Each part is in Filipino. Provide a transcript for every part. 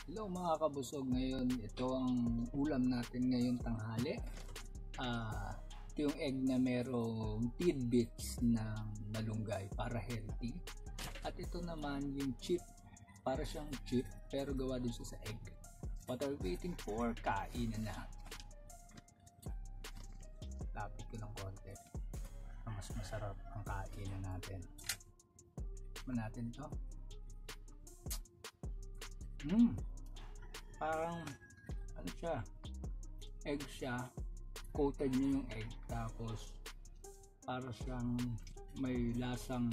Hello mga kabusog, ngayon ito ang ulam natin ngayong tanghali. Ito yung egg na merong tidbits ng malunggay para healthy. At ito naman yung chip, para siyang chip pero gawa din siya sa egg. What are we waiting for? Kain na. Lapit ko ng konti. Mas masarap ang kainan natin. Tikman natin ito. Parang ano siya, egg siya, coated niya yung egg, tapos para siyang may lasang,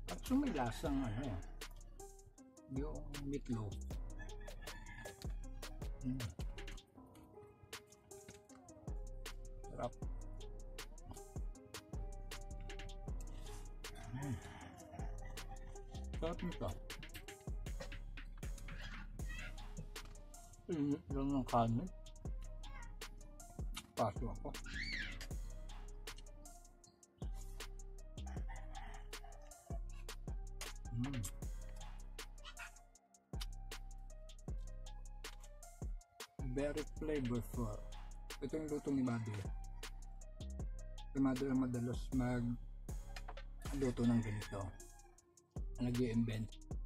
actually may lasang ano, yung meatloaf. Sarap. Sarap nito. Init lang ng kanin. Paso ako. Very flavorful. Ito yung luto ni Mother. Si Mother ang madalas mag luto ng ganito. Nag-i-invent.